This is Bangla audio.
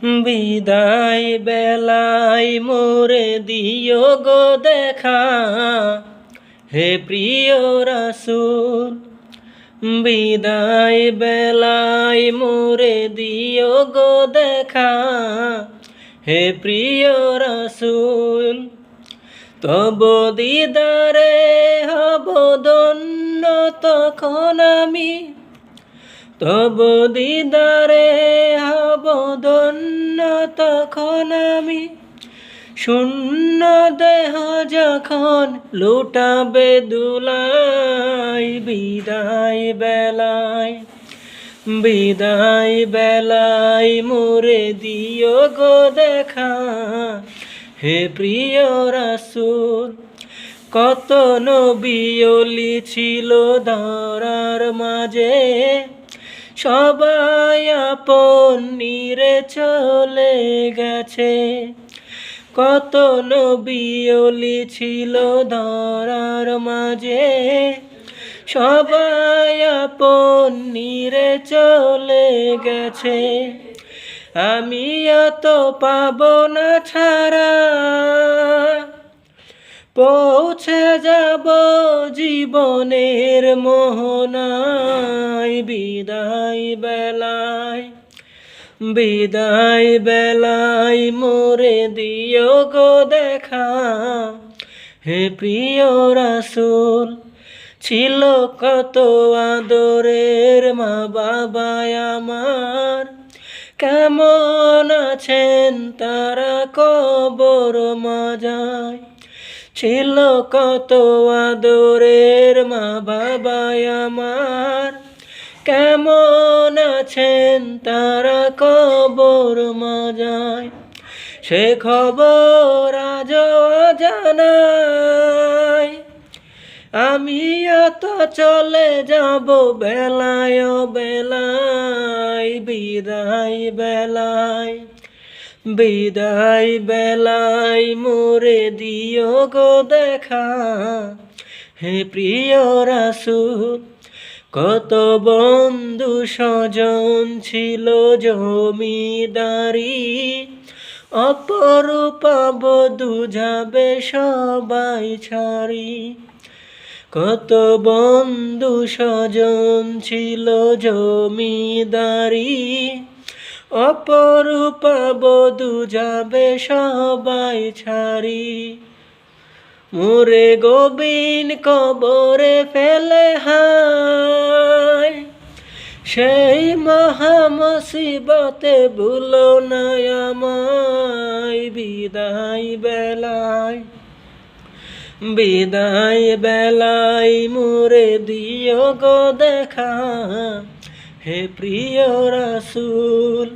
বিদায় বেলায় মোরে দিও গো দেখা, হে প্রিয় রাসূল। বিদায় বেলায় মোরে দিও গো দেখা, হে প্রিয় রাসূল। তব দিদারে হব ধন্য তখন আমি, তব দিদারে হব ধন্য তখন আমি। শূন্য দেহ যখন লুটাবে দুলাই, বিদায় বেলায়, বিদায় বেলায় মোরে দিও গো দেখা, হে প্রিয় রাসূল। কত নবী ওলি ছিল ধরার মাঝে, সবাই আপন নিরে চলে গেছে। কত নবী ওলি ছিল ধরার মাঝে, সবাই আপন নিরে চলে গেছে। আমি তো পাব না ছাড়া, পৌঁছে যাব জীবনের মোহনায়। বিদায় বেলায়, বিদায় বেলায় মোরে দিও গো দেখা, হে প্রিয় রাসূল। ছিল কত আদরের মা বাবা আমার, কেমন আছেন তারা কবর মাজায়। ছিল কত আদরের মা বাবা আমার, কেমন আছেন তারা কবর মাজায়। সে খবর আজ অজানায়, আমি তো চলে যাব বেলায় বেলায়। বিদায় বেলায়, বিদায় বেলায় মোরে দিও গো দেখা, হে প্রিয় রাসূল। কত বন্ধু স্বজন ছিল জমিদারি, অপরূপা বধূ যাবে সবাই ছাড়ি। কত বন্ধু স্বজন ছিল জমিদারি, অপরূপা বধূ যাবে সবাই ছাড়ি। মোরে গভীর কবরে ফেলে হায়, সেই মহা মুসিবতে ভুলো না আমায়। বিদায় বেলায়, বিদায় বেলায় মোরে দিও গো দেখা, হে প্রিয় রাসূল।